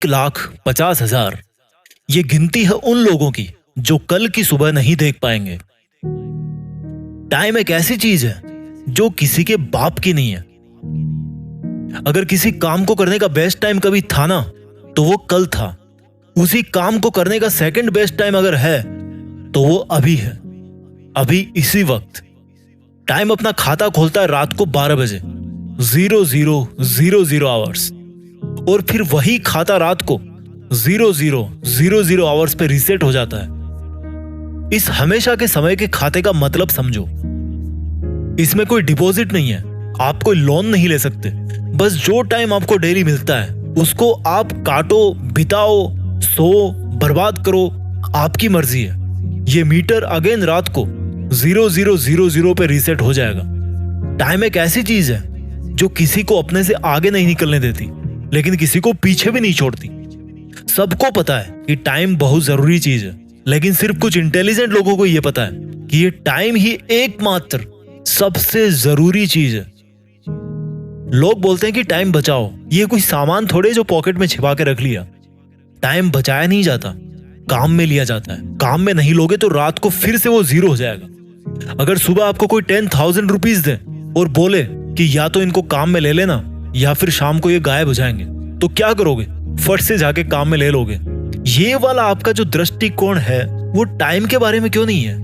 1,50,000 ये गिनती है उन लोगों की जो कल की सुबह नहीं देख पाएंगे। टाइम एक ऐसी चीज है जो किसी के बाप की नहीं है। अगर किसी काम को करने का बेस्ट टाइम कभी था ना, तो वो कल था। उसी काम को करने का सेकंड बेस्ट टाइम अगर है तो वो अभी है, अभी इसी वक्त। टाइम अपना खाता खोलता है रात को 12 बजे 00:00 आवर्स, और फिर वही खाता रात को 00:00 आवर्स पे रीसेट हो जाता है। इस हमेशा के समय के खाते का मतलब समझो। इसमें कोई डिपॉजिट नहीं है, आप कोई लोन नहीं ले सकते। बस जो टाइम आपको डेली मिलता है उसको आप काटो, बिताओ, सो, बर्बाद करो, आपकी मर्जी है। ये मीटर अगेन रात को 00:00 पे रीसेट हो जाएगा। टाइम एक ऐसी चीज है जो किसी को अपने से आगे नहीं निकलने देती, लेकिन किसी को पीछे भी नहीं छोड़ती। सबको पता है कि टाइम बहुत जरूरी चीज है, लेकिन सिर्फ कुछ इंटेलिजेंट लोगों को यह पता है कि ये टाइम ही एकमात्र सबसे जरूरी चीज है। लोग बोलते हैं कि टाइम बचाओ, ये कोई सामान थोड़े जो पॉकेट में छिपा के रख लिया। टाइम बचाया नहीं जाता, काम में लिया जाता है। काम में नहीं लोगे तो रात को फिर से वो 0 हो जाएगा। अगर सुबह आपको कोई 10,000 रुपीज दे और बोले कि या तो इनको काम में ले लेना या फिर शाम को ये गायब हो जाएंगे, तो क्या करोगे? फट से जाके काम में ले लोगे। ये वाला आपका जो दृष्टिकोण है वो टाइम के बारे में क्यों नहीं है?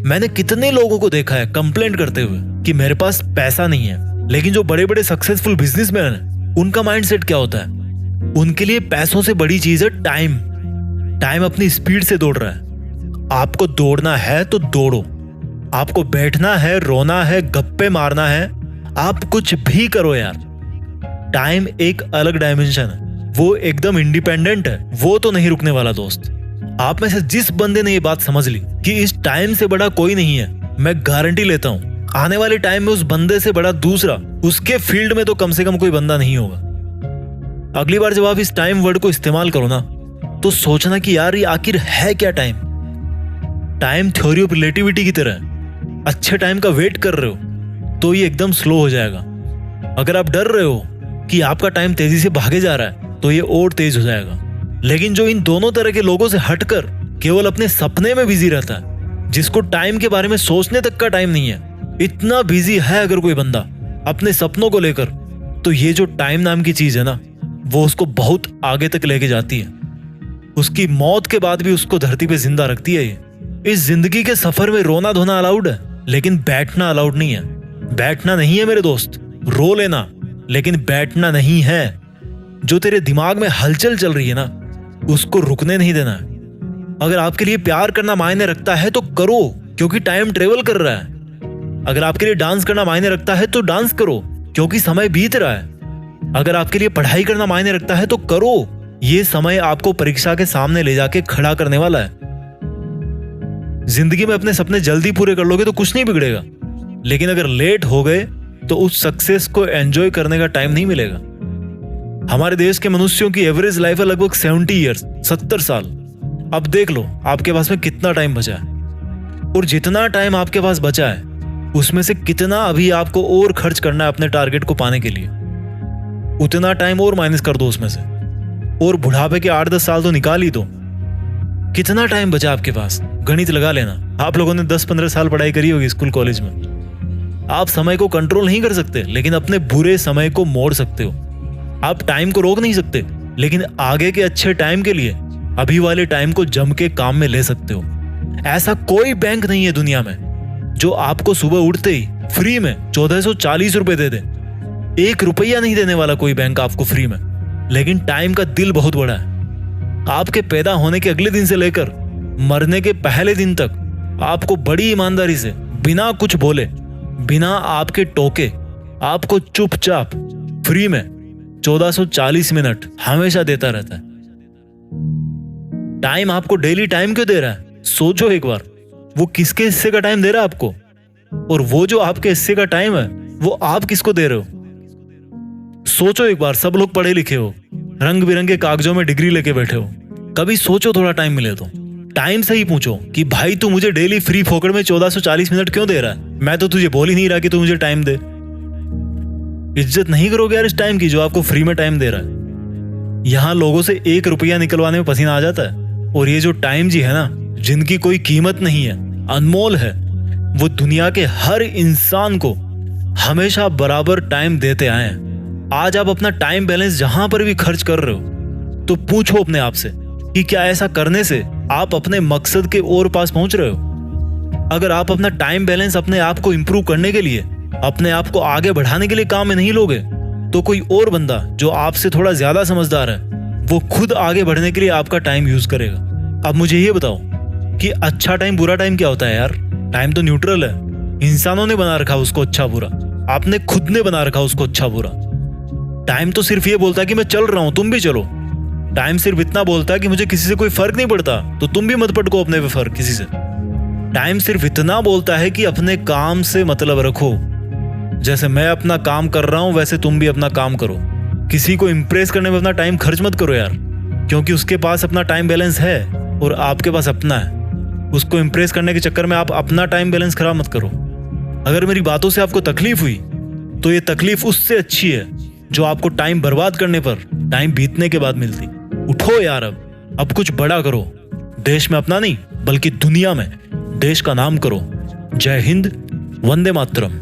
मैंने कितने लोगों को देखा है कंप्लेंट करते हुए कि मेरे पास पैसा नहीं है, लेकिन जो बड़े बड़े सक्सेसफुल बिजनेसमैन हैं, उनका माइंडसेट क्या होता है? उनके लिए पैसों से बड़ी चीज है टाइम। टाइम अपनी स्पीड से दौड़ रहा है। आपको दौड़ना है तो दौड़ो। आपको बैठना है, रोना है, गप्पे मारना है, आप कुछ भी करो यार। टाइम एक अलग डायमेंशन है, वो एकदम इंडिपेंडेंट है, वो तो नहीं रुकने वाला दोस्त। आप में से जिस बंदे ने ये बात समझ ली कि इस टाइम से बड़ा कोई नहीं है, मैं गारंटी लेता हूं आने वाले टाइम में उस बंदे से बड़ा दूसरा उसके फील्ड में तो कम से कम कोई बंदा नहीं होगा। अगली बार जब आप इस टाइम वर्ड को इस्तेमाल करो ना, तो सोचना कि यार ये आखिर है क्या time. Time theory of relativity की तरह है। अच्छे टाइम का वेट कर रहे हो तो ये एकदम स्लो हो जाएगा। अगर आप डर रहे हो कि आपका टाइम तेजी से भागे जा रहा है तो ये और तेज हो जाएगा। लेकिन जो इन दोनों तरह के लोगों से हटकर केवल अपने सपने में बिजी रहता है, जिसको टाइम के बारे में सोचने तक का टाइम नहीं है, इतना बिजी है अगर कोई बंदा अपने सपनों को लेकर, तो ये जो टाइम नाम की चीज है ना, वो उसको बहुत आगे तक लेके जाती है। उसकी मौत के बाद भी उसको धरती पे जिंदा रखती है। ये इस जिंदगी के सफर में रोना धोना अलाउड है, लेकिन बैठना अलाउड नहीं है। बैठना नहीं है मेरे दोस्त, रो लेना, लेकिन बैठना नहीं है। जो तेरे दिमाग में हलचल चल रही है ना, उसको रुकने नहीं देना है। अगर आपके लिए प्यार करना मायने रखता है तो करो, क्योंकि टाइम ट्रेवल कर रहा है। अगर आपके लिए डांस करना मायने रखता है तो डांस करो, क्योंकि समय बीत रहा है। अगर आपके लिए पढ़ाई करना मायने रखता है तो करो, ये समय आपको परीक्षा के सामने ले जाके खड़ा करने वाला है। जिंदगी में अपने सपने जल्दी पूरे कर लोगे तो कुछ नहीं बिगड़ेगा, लेकिन अगर लेट हो गए तो उस सक्सेस को एंजॉय करने का टाइम नहीं मिलेगा। हमारे देश के मनुष्यों की एवरेज लाइफ है लगभग 70 ईयर्स, 70 साल। अब देख लो आपके पास में कितना टाइम बचा है, और जितना टाइम आपके पास बचा है उसमें से कितना अभी आपको और खर्च करना है अपने टारगेट को पाने के लिए। उतना टाइम और माइनस कर दो उसमें से, और बुढ़ापे के 8-10 साल तो निकाल ही दो। कितना टाइम बचा आपके पास? गणित लगा लेना। आप लोगों ने 10-15 साल पढ़ाई करी होगी स्कूल कॉलेज में। आप समय को कंट्रोल नहीं कर सकते, लेकिन अपने बुरे समय को मोड़ सकते हो। आप टाइम को रोक नहीं सकते, लेकिन आगे के अच्छे टाइम के लिए अभी वाले टाइम को जम के काम में ले सकते हो। ऐसा कोई बैंक नहीं है दुनिया में जो आपको सुबह उठते ही फ्री में 1440 रुपए दे दे। 1 रुपया नहीं देने वाला कोई बैंक आपको फ्री में। लेकिन टाइम का दिल बहुत बड़ा है। आपके पैदा होने के अगले दिन से लेकर मरने के पहले दिन तक आपको बड़ी ईमानदारी से, बिना कुछ बोले, बिना आपके टोके, आपको चुपचाप फ्री में 1440 मिनट हमेशा देता रहता है। टाइम आपको डेली टाइम क्यों दे रहा है? सोचो एक बार, वो किसके हिस्से का टाइम दे रहा है आपको, और वो जो आपके हिस्से का टाइम है वो आप किसको दे रहे हो? सोचो एक बार। सब लोग पढ़े लिखे हो, रंग बिरंगे कागजों में डिग्री लेके बैठे हो, कभी सोचो थोड़ा टाइम मिले तो टाइम से ही पूछो कि भाई तू मुझे डेली फ्री फोकट में 1440 मिनट क्यों दे रहा है? मैं तो तुझे बोल ही नहीं रहा कि तू मुझे टाइम दे। इज्जत नहीं करोगे यार इस टाइम की जो आपको फ्री में टाइम दे रहा है। यहाँ लोगों से 1 रुपया निकलवाने में पसीना आ जाता है। और ये जो टाइम जी है ना, जिनकी कोई कीमत नहीं है, अनमोल है, वो दुनिया के हर इंसान को हमेशा बराबर टाइम देते आए हैं। आज आप अपना टाइम बैलेंस जहां पर भी खर्च कर रहे हो तो पूछो अपने आप से कि क्या ऐसा करने से आप अपने मकसद के और पास पहुंच रहे हो। अगर आप अपना टाइम बैलेंस अपने आप को इंप्रूव करने के लिए, अपने आप को आगे बढ़ाने के लिए काम में नहीं लोगे, तो कोई और बंदा जो आपसे थोड़ा ज्यादा समझदार है वो खुद आगे बढ़ने के लिए आपका टाइम यूज करेगा। अब मुझे ये बताओ कि अच्छा टाइम बुरा टाइम क्या होता है यार? टाइम तो न्यूट्रल है। इंसानों ने बना रखा उसको अच्छा बुरा, आपने खुद ने बना रखा उसको अच्छा बुरा। टाइम तो सिर्फ ये बोलता है कि मैं चल रहा हूं, तुम भी चलो। टाइम सिर्फ इतना बोलता है कि मुझे किसी से कोई फर्क नहीं पड़ता, तो तुम भी मत पटको अपने पे फर्क किसी से। टाइम सिर्फ इतना बोलता है कि अपने काम से मतलब रखो। जैसे मैं अपना काम कर रहा हूं वैसे तुम भी अपना काम करो। किसी को इंप्रेस करने में अपना टाइम खर्च मत करो यार, क्योंकि उसके पास अपना टाइम बैलेंस है और आपके पास अपना है। उसको इंप्रेस करने के चक्कर में आप अपना टाइम बैलेंस खराब मत करो। अगर मेरी बातों से आपको तकलीफ हुई तो ये तकलीफ उससे अच्छी है जो आपको टाइम बर्बाद करने पर टाइम बीतने के बाद मिलती। उठो यार, अब कुछ बड़ा करो। देश में अपना नहीं बल्कि दुनिया में देश का नाम करो। जय हिंद, वंदे मातरम।